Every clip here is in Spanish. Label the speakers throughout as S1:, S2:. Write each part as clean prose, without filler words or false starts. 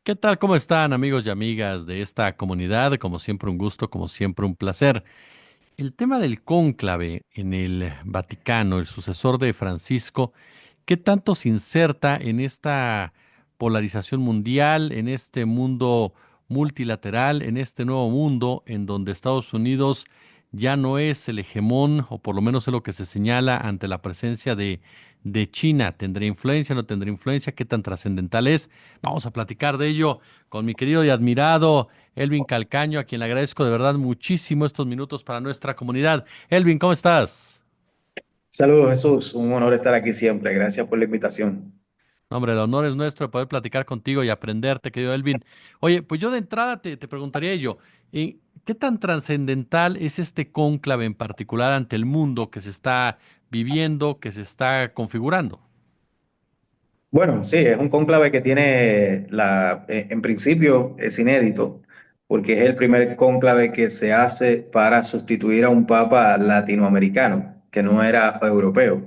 S1: ¿Qué tal? ¿Cómo están amigos y amigas de esta comunidad? Como siempre un gusto, como siempre un placer. El tema del cónclave en el Vaticano, el sucesor de Francisco, ¿qué tanto se inserta en esta polarización mundial, en este mundo multilateral, en este nuevo mundo en donde Estados Unidos ya no es el hegemón, o por lo menos es lo que se señala ante la presencia de China? ¿Tendrá influencia, no tendrá influencia? ¿Qué tan trascendental es? Vamos a platicar de ello con mi querido y admirado Elvin Calcaño, a quien le agradezco de verdad muchísimo estos minutos para nuestra comunidad. Elvin, ¿cómo estás?
S2: Saludos, Jesús. Un honor estar aquí siempre. Gracias por la invitación.
S1: No, hombre, el honor es nuestro de poder platicar contigo y aprenderte, querido Elvin. Oye, pues yo de entrada te preguntaría yo, ¿qué tan trascendental es este cónclave en particular ante el mundo que se está viviendo, que se está configurando?
S2: Bueno, sí, es un cónclave que tiene en principio es inédito, porque es el primer cónclave que se hace para sustituir a un papa latinoamericano, que no era europeo.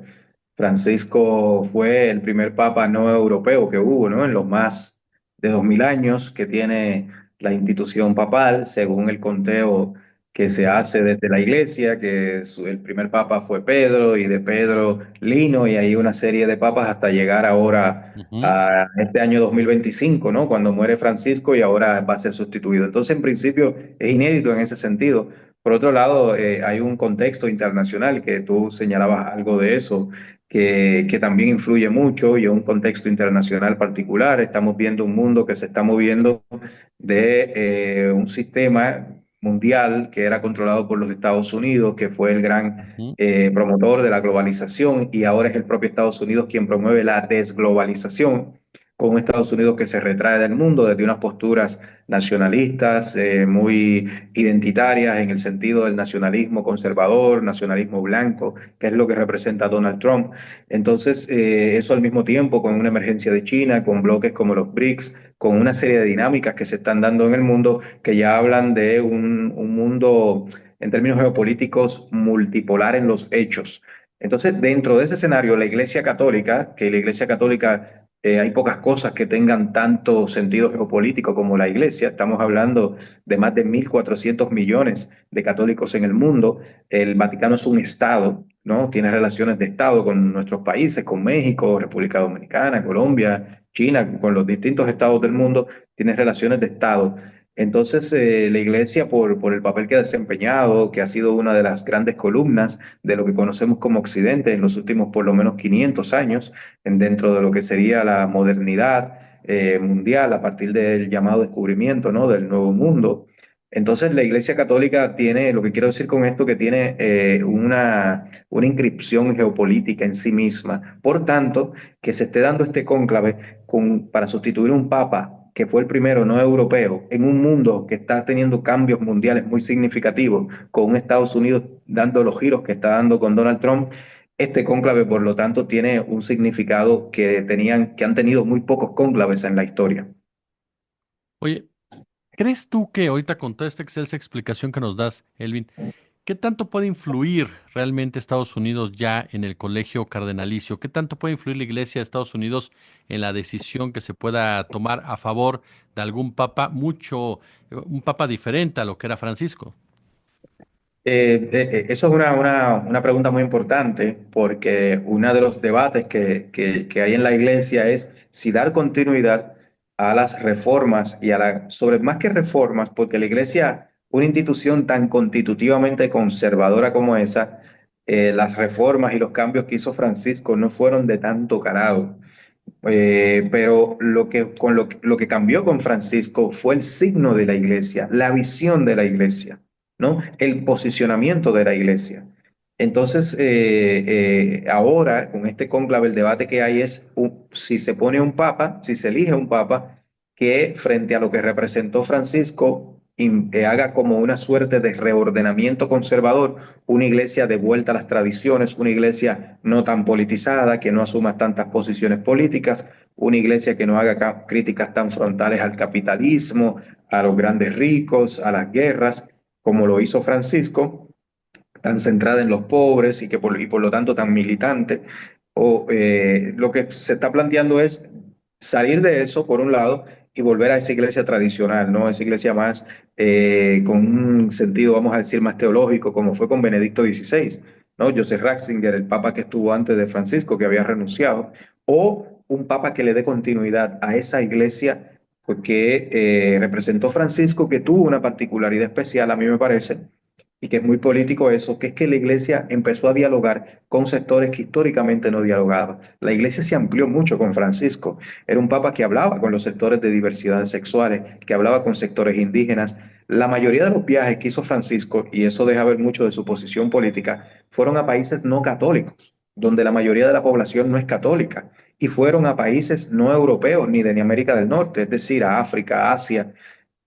S2: Francisco fue el primer papa no europeo que hubo, ¿no? En los más de 2000 años que tiene la institución papal, según el conteo que se hace desde la iglesia, el primer papa fue Pedro y de Pedro Lino y hay una serie de papas hasta llegar ahora
S1: Ujú.
S2: a este año 2025, ¿no? Cuando muere Francisco y ahora va a ser sustituido. Entonces, en principio, es inédito en ese sentido. Por otro lado, hay un contexto internacional que tú señalabas algo de eso que también influye mucho y un contexto internacional particular. Estamos viendo un mundo que se está moviendo de un sistema mundial que era controlado por los Estados Unidos, que fue el gran
S1: Ujú.
S2: promotor de la globalización y ahora es el propio Estados Unidos quien promueve la desglobalización, con un Estados Unidos que se retrae del mundo desde unas posturas nacionalistas, muy identitarias en el sentido del nacionalismo conservador, nacionalismo blanco, que es lo que representa Donald Trump. Entonces, eso al mismo tiempo con una emergencia de China, con bloques como los BRICS, con una serie de dinámicas que se están dando en el mundo que ya hablan de un mundo en términos geopolíticos multipolar en los hechos. Entonces, dentro de ese escenario, la Iglesia Católica, que la Iglesia Católica hay pocas cosas que tengan tanto sentido geopolítico como la Iglesia. Estamos hablando de más de 1.400 millones de católicos en el mundo. El Vaticano es un Estado, ¿no? Tiene relaciones de Estado con nuestros países, con México, República Dominicana, Colombia, China, con los distintos estados del mundo, tiene relaciones de Estado. Entonces, la Iglesia, por el papel que ha desempeñado, que ha sido una de las grandes columnas de lo que conocemos como Occidente en los últimos por lo menos 500 años, dentro de lo que sería la modernidad mundial a partir del llamado descubrimiento, ¿no? Del Nuevo Mundo. Entonces, la Iglesia Católica tiene, lo que quiero decir con esto, que tiene una inscripción geopolítica en sí misma. Por tanto, que se esté dando este cónclave para sustituir un papa que fue el primero no europeo, en un mundo que está teniendo cambios mundiales muy significativos, con un Estados Unidos dando los giros que está dando con Donald Trump, este cónclave, por lo tanto, tiene un significado que han tenido muy pocos cónclaves en la historia.
S1: Oye, ¿crees tú que ahorita con toda esta excelsa explicación que nos das, Elvin, qué tanto puede influir realmente Estados Unidos ya en el colegio cardenalicio? ¿Qué tanto puede influir la Iglesia de Estados Unidos en la decisión que se pueda tomar a favor de algún papa un papa diferente a lo que era Francisco?
S2: Eso es una pregunta muy importante porque uno de los debates que hay en la iglesia es si dar continuidad a las reformas y sobre más que reformas, porque la iglesia, una institución tan constitutivamente conservadora como esa, las reformas y los cambios que hizo Francisco no fueron de tanto calado. Pero lo que cambió con Francisco fue el signo de la iglesia, la visión de la iglesia, ¿no? El posicionamiento de la iglesia. Entonces, ahora, con este cónclave, el debate que hay es si se pone un papa, si se elige un papa, que frente a lo que representó Francisco, haga como una suerte de reordenamiento conservador, una iglesia de vuelta a las tradiciones, una iglesia no tan politizada, que no asuma tantas posiciones políticas, una iglesia que no haga críticas tan frontales al capitalismo, a los grandes ricos, a las guerras, como lo hizo Francisco, tan centrada en los pobres y por lo tanto tan militante. Lo que se está planteando es salir de eso, por un lado, y volver a esa iglesia tradicional, ¿no? Esa iglesia más con un sentido, vamos a decir, más teológico, como fue con Benedicto XVI, ¿no? Joseph Ratzinger, el papa que estuvo antes de Francisco, que había renunciado, o un papa que le dé continuidad a esa iglesia que representó Francisco, que tuvo una particularidad especial, a mí me parece, y que es muy político eso, que es que la iglesia empezó a dialogar con sectores que históricamente no dialogaban. La iglesia se amplió mucho con Francisco. Era un papa que hablaba con los sectores de diversidades sexuales, que hablaba con sectores indígenas. La mayoría de los viajes que hizo Francisco, y eso deja ver mucho de su posición política, fueron a países no católicos, donde la mayoría de la población no es católica, y fueron a países no europeos ni de ni América del Norte, es decir, a África, Asia.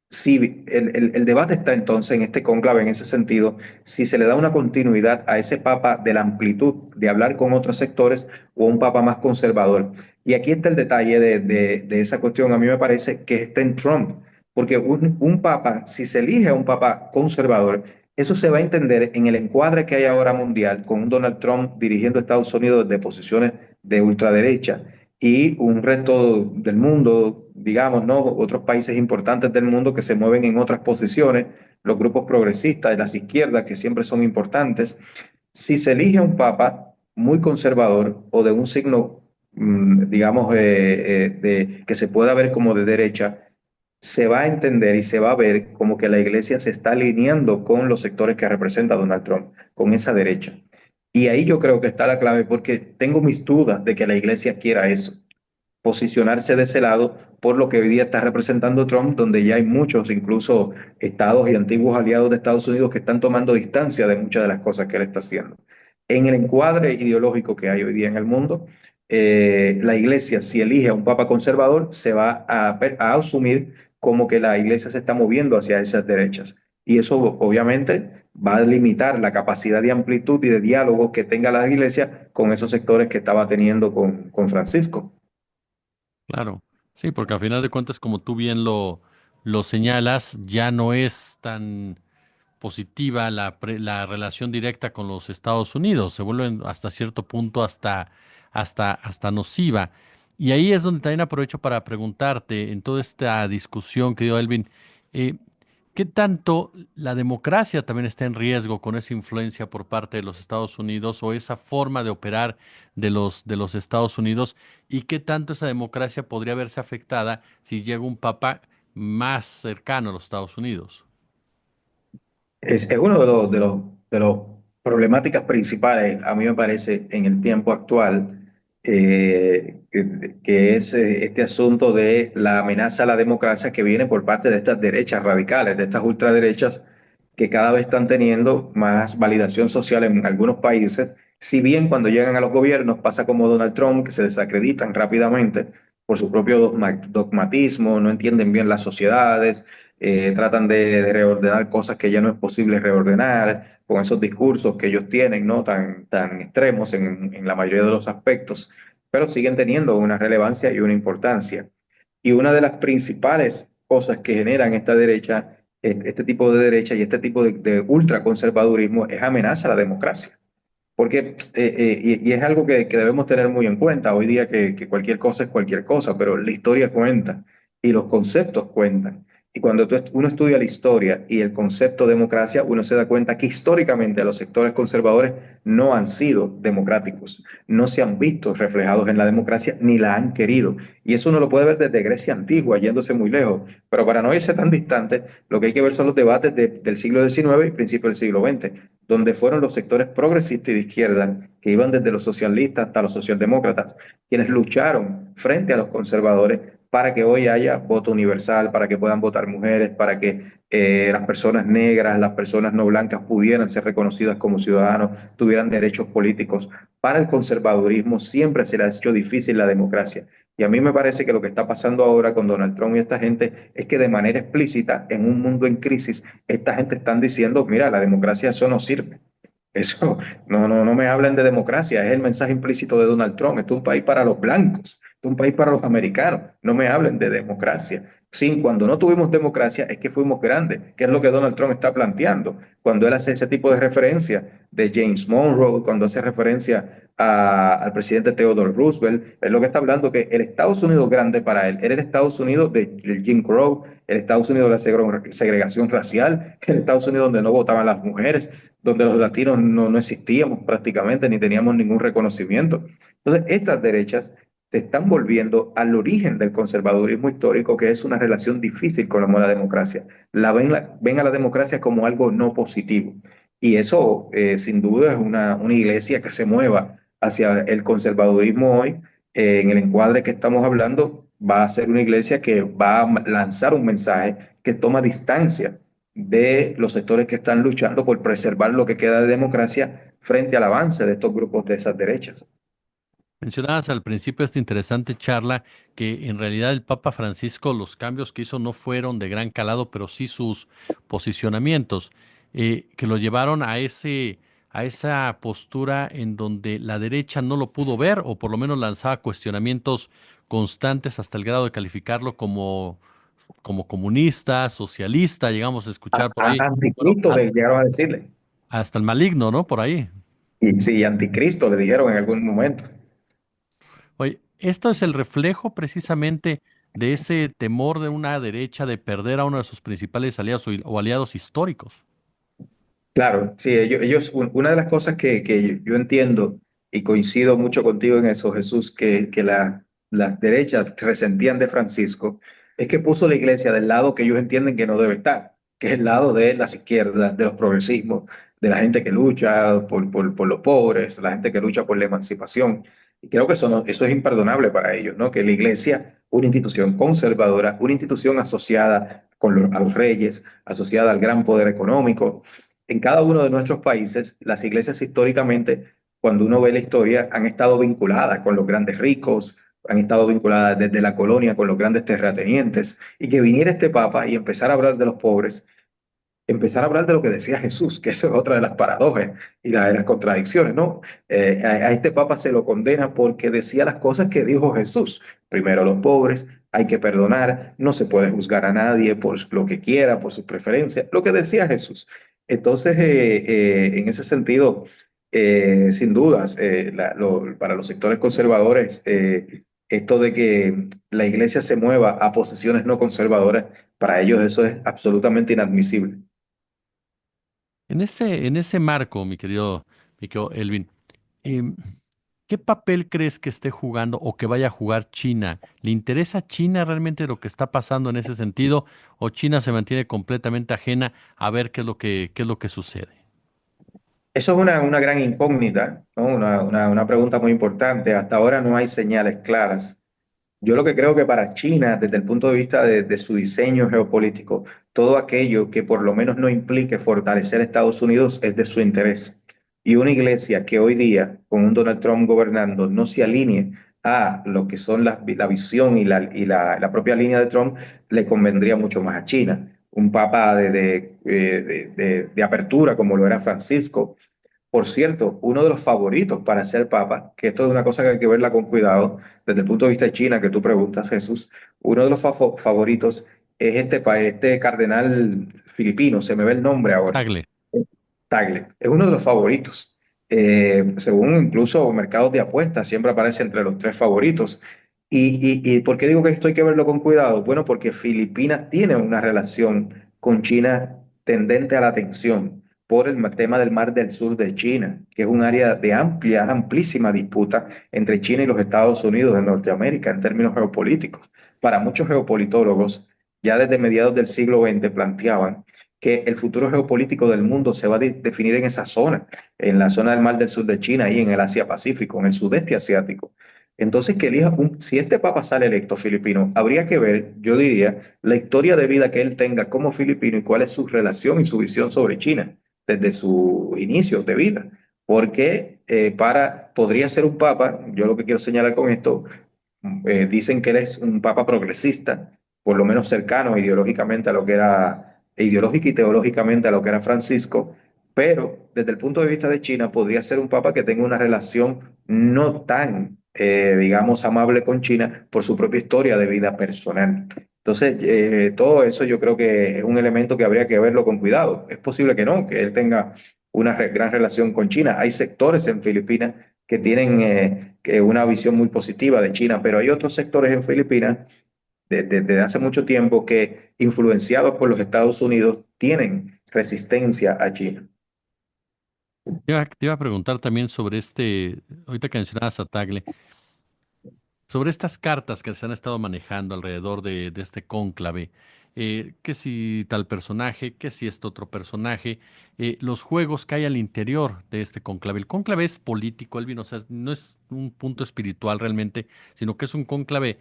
S2: Sí, el debate está entonces en este cónclave, en ese sentido, si se le da una continuidad a ese papa de la amplitud de hablar con otros sectores o un papa más conservador. Y aquí está el detalle de esa cuestión, a mí me parece que está en Trump, porque un papa, si se elige a un papa conservador, eso se va a entender en el encuadre que hay ahora mundial, con un Donald Trump dirigiendo Estados Unidos desde posiciones de ultraderecha y un resto del mundo, digamos, ¿no? Otros países importantes del mundo que se mueven en otras posiciones, los grupos progresistas de las izquierdas que siempre son importantes. Si se elige a un papa muy conservador o de un signo, digamos, que se pueda ver como de derecha, se va a entender y se va a ver como que la iglesia se está alineando con los sectores que representa Donald Trump, con esa derecha. Y ahí yo creo que está la clave porque tengo mis dudas de que la iglesia quiera eso, posicionarse de ese lado por lo que hoy día está representando Trump, donde ya hay muchos, incluso estados y antiguos aliados de Estados Unidos que están tomando distancia de muchas de las cosas que él está haciendo. En el encuadre ideológico que hay hoy día en el mundo, la iglesia, si elige a un papa conservador, se va a asumir como que la iglesia se está moviendo hacia esas derechas. Y eso obviamente va a limitar la capacidad de amplitud y de diálogo que tenga la iglesia con esos sectores que estaba teniendo con Francisco.
S1: Claro, sí, porque al final de cuentas, como tú bien lo señalas, ya no es tan positiva la relación directa con los Estados Unidos, se vuelve hasta cierto punto hasta nociva. Y ahí es donde también aprovecho para preguntarte, en toda esta discusión que dio Elvin, eh, ¿qué tanto la democracia también está en riesgo con esa influencia por parte de los Estados Unidos o esa forma de operar de los Estados Unidos? ¿Y qué tanto esa democracia podría verse afectada si llega un papa más cercano a los Estados Unidos?
S2: Es uno de los problemáticas principales, a mí me parece, en el tiempo actual, que es este asunto de la amenaza a la democracia que viene por parte de estas derechas radicales, de estas ultraderechas, que cada vez están teniendo más validación social en algunos países, si bien cuando llegan a los gobiernos pasa como Donald Trump, que se desacreditan rápidamente por su propio dogmatismo, no entienden bien las sociedades, tratan de reordenar cosas que ya no es posible reordenar, con esos discursos que ellos tienen, ¿no? Tan extremos en la mayoría de los aspectos, pero siguen teniendo una relevancia y una importancia. Y una de las principales cosas que generan esta derecha, este tipo de derecha y este tipo de ultraconservadurismo es amenaza a la democracia. Porque, y es algo que debemos tener muy en cuenta hoy día, que cualquier cosa es cualquier cosa, pero la historia cuenta y los conceptos cuentan. Y cuando uno estudia la historia y el concepto de democracia, uno se da cuenta que históricamente los sectores conservadores no han sido democráticos, no se han visto reflejados en la democracia ni la han querido. Y eso uno lo puede ver desde Grecia antigua, yéndose muy lejos. Pero para no irse tan distante, lo que hay que ver son los debates del siglo XIX y principio del siglo XX, donde fueron los sectores progresistas y de izquierda, que iban desde los socialistas hasta los socialdemócratas, quienes lucharon frente a los conservadores para que hoy haya voto universal, para que puedan votar mujeres, para que las personas negras, las personas no blancas pudieran ser reconocidas como ciudadanos, tuvieran derechos políticos. Para el conservadurismo siempre se le ha hecho difícil la democracia. Y a mí me parece que lo que está pasando ahora con Donald Trump y esta gente es que de manera explícita, en un mundo en crisis, esta gente están diciendo, mira, la democracia eso no sirve. Eso, no me hablen de democracia, es el mensaje implícito de Donald Trump. Esto es un país para los blancos, esto es un país para los americanos, no me hablen de democracia. Sí, cuando no tuvimos democracia es que fuimos grandes, que es lo que Donald Trump está planteando. Cuando él hace ese tipo de referencia de James Monroe, cuando hace referencia al presidente Theodore Roosevelt, es lo que está hablando que el Estados Unidos grande para él era el Estados Unidos de Jim Crow, el Estados Unidos de la segregación racial, el Estados Unidos donde no votaban las mujeres, donde los latinos no existíamos prácticamente ni teníamos ningún reconocimiento. Entonces, estas derechas te están volviendo al origen del conservadurismo histórico, que es una relación difícil con la democracia. Ven a la democracia como algo no positivo. Y eso, sin duda, es una iglesia que se mueva hacia el conservadurismo hoy, en el encuadre que estamos hablando, va a ser una iglesia que va a lanzar un mensaje que toma distancia de los sectores que están luchando por preservar lo que queda de democracia frente al avance de estos grupos de esas derechas.
S1: Mencionabas al principio de esta interesante charla que en realidad el Papa Francisco los cambios que hizo no fueron de gran calado, pero sí sus posicionamientos, que lo llevaron a esa postura en donde la derecha no lo pudo ver o por lo menos lanzaba cuestionamientos constantes hasta el grado de calificarlo como comunista, socialista, llegamos a escuchar por ahí, bueno,
S2: Anticristo le llegaron a decirle.
S1: hasta el maligno, ¿no? Por ahí.
S2: Y sí, anticristo le dijeron en algún momento.
S1: Oye, esto es el reflejo precisamente de ese temor de una derecha de perder a uno de sus principales aliados o aliados históricos.
S2: Claro, sí, una de las cosas que yo entiendo y coincido mucho contigo en eso, Jesús, que las derechas resentían de Francisco, es que puso la iglesia del lado que ellos entienden que no debe estar, que es el lado de las izquierdas, de los progresismos, de la gente que lucha por los pobres, la gente que lucha por la emancipación. Y creo que eso es imperdonable para ellos, ¿no? Que la iglesia, una institución conservadora, una institución asociada a los reyes, asociada al gran poder económico, en cada uno de nuestros países, las iglesias históricamente, cuando uno ve la historia, han estado vinculadas con los grandes ricos, han estado vinculadas desde la colonia con los grandes terratenientes, y que viniera este papa y empezar a hablar de los pobres, empezar a hablar de lo que decía Jesús, que eso es otra de las paradojas y de las contradicciones, ¿no? A este papa se lo condena porque decía las cosas que dijo Jesús. Primero los pobres, hay que perdonar, no se puede juzgar a nadie por lo que quiera, por sus preferencias, lo que decía Jesús. Entonces, en ese sentido, sin dudas, para los sectores conservadores, esto de que la iglesia se mueva a posiciones no conservadoras, para ellos eso es absolutamente inadmisible.
S1: En ese marco, mi querido Elvin, em, ¿qué papel crees que esté jugando o que vaya a jugar China? ¿Le interesa a China realmente lo que está pasando en ese sentido o China se mantiene completamente ajena a ver qué es lo que sucede?
S2: Eso es una gran incógnita, ¿no? Una pregunta muy importante. Hasta ahora no hay señales claras. Yo lo que creo que para China, desde el punto de vista de su diseño geopolítico, todo aquello que por lo menos no implique fortalecer a Estados Unidos es de su interés. Y una iglesia que hoy día, con un Donald Trump gobernando, no se alinee a lo que son la visión y la propia línea de Trump, le convendría mucho más a China. Un papa de apertura como lo era Francisco, por cierto, uno de los favoritos para ser papa, que esto es una cosa que hay que verla con cuidado, desde el punto de vista de China, que tú preguntas, Jesús, uno de los favoritos es este cardenal filipino, se me ve el nombre ahora,
S1: Tagle.
S2: Tagle, es uno de los favoritos. Según incluso mercados de apuestas, siempre aparece entre los tres favoritos. ¿Y por qué digo que esto hay que verlo con cuidado? Bueno, porque Filipinas tiene una relación con China tendente a la tensión por el tema del Mar del Sur de China, que es un área de amplísima disputa entre China y los Estados Unidos de Norteamérica en términos geopolíticos. Para muchos geopolitólogos, ya desde mediados del siglo XX planteaban que el futuro geopolítico del mundo se va a definir en la zona del Mar del Sur de China y en el Asia-Pacífico, en el sudeste asiático. Entonces, si este papa sale electo filipino, habría que ver, yo diría, la historia de vida que él tenga como filipino y cuál es su relación y su visión sobre China desde su inicio de vida. Porque podría ser un papa, yo lo que quiero señalar con esto, dicen que él es un papa progresista, por lo menos cercano ideológicamente a lo que era, ideológica y teológicamente a lo que era Francisco, pero desde el punto de vista de China podría ser un papa que tenga una relación no tan digamos, amable con China por su propia historia de vida personal. Entonces, todo eso yo creo que es un elemento que habría que verlo con cuidado. Es posible que no, que él tenga una gran relación con China. Hay sectores en Filipinas que tienen que una visión muy positiva de China, pero hay otros sectores en Filipinas desde hace mucho tiempo que, influenciados por los Estados Unidos, tienen resistencia a China.
S1: Te iba a preguntar también sobre ahorita que mencionabas a Tagle, sobre estas cartas que se han estado manejando alrededor de este cónclave, que si tal personaje, que si este otro personaje, los juegos que hay al interior de este cónclave. El cónclave es político, Elvin, o sea, no es un punto espiritual realmente, sino que es un cónclave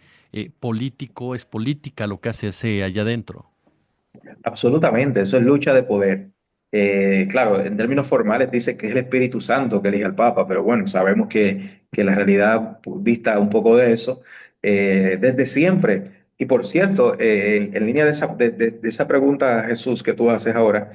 S1: político, es política lo que hace ese allá adentro.
S2: Absolutamente, eso es lucha de poder. Claro, en términos formales dice que es el Espíritu Santo que elige al Papa, pero bueno, sabemos que la realidad dista un poco de eso desde siempre. Y por cierto, en línea de de esa pregunta, Jesús, que tú haces ahora,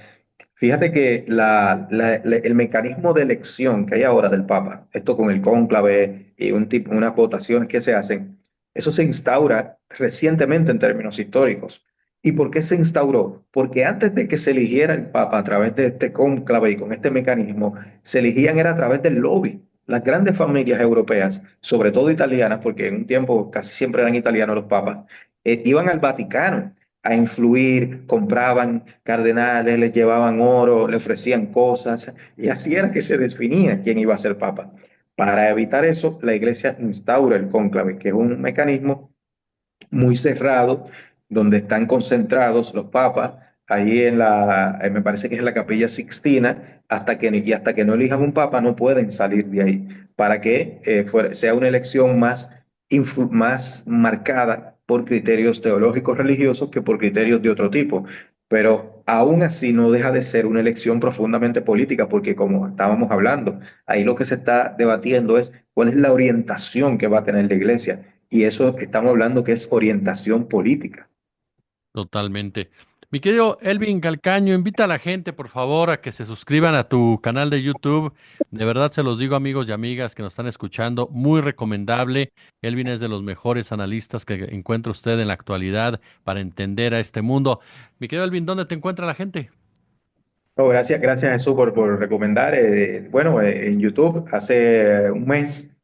S2: fíjate que el mecanismo de elección que hay ahora del Papa, esto con el cónclave y unas votaciones que se hacen, eso se instaura recientemente en términos históricos. ¿Y por qué se instauró? Porque antes de que se eligiera el Papa a través de este cónclave y con este mecanismo, se elegían era a través del lobby. Las grandes familias europeas, sobre todo italianas, porque en un tiempo casi siempre eran italianos los papas, iban al Vaticano a influir, compraban cardenales, les llevaban oro, le ofrecían cosas, y así era que se definía quién iba a ser papa. Para evitar eso, la iglesia instaura el cónclave, que es un mecanismo muy cerrado, donde están concentrados los papas, ahí me parece que es en la Capilla Sixtina, hasta que no elijan un papa no pueden salir de ahí, para que sea una elección más marcada por criterios teológicos religiosos que por criterios de otro tipo. Pero aún así no deja de ser una elección profundamente política, porque como estábamos hablando, ahí lo que se está debatiendo es cuál es la orientación que va a tener la iglesia. Y eso estamos hablando que es orientación política.
S1: Totalmente. Mi querido Elvin Calcaño, invita a la gente, por favor, a que se suscriban a tu canal de YouTube. De verdad se los digo, amigos y amigas que nos están escuchando, muy recomendable. Elvin es de los mejores analistas que encuentra usted en la actualidad para entender a este mundo. Mi querido Elvin, ¿dónde te encuentra la gente?
S2: No, gracias Jesús por recomendar. Bueno, en YouTube hace un mes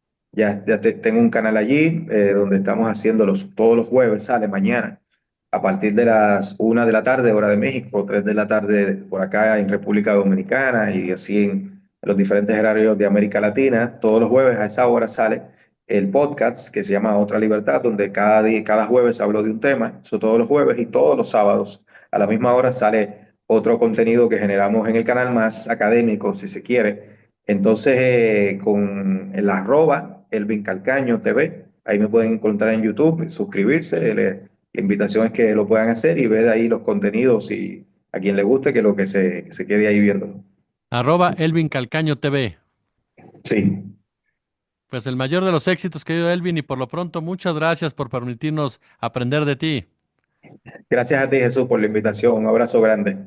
S2: tengo un canal allí donde estamos haciendo todos los jueves, sale mañana, a partir de las 1 de la tarde, hora de México, 3 de la tarde por acá en República Dominicana y así en los diferentes horarios de América Latina. Todos los jueves a esa hora sale el podcast que se llama Otra Libertad, donde cada día, cada jueves hablo de un tema, eso todos los jueves y todos los sábados a la misma hora sale otro contenido que generamos en el canal más académico, si se quiere. Entonces, con el arroba Elvin Calcaño TV, ahí me pueden encontrar en YouTube, suscribirse. La invitación es que lo puedan hacer y ver ahí los contenidos y a quien le guste que que se quede ahí viendo.
S1: @Elvin Calcaño TV.
S2: Sí,
S1: Pues el mayor de los éxitos, querido Elvin, y por lo pronto, muchas gracias por permitirnos aprender de ti.
S2: gracias a ti Jesús por la invitación. Un abrazo grande.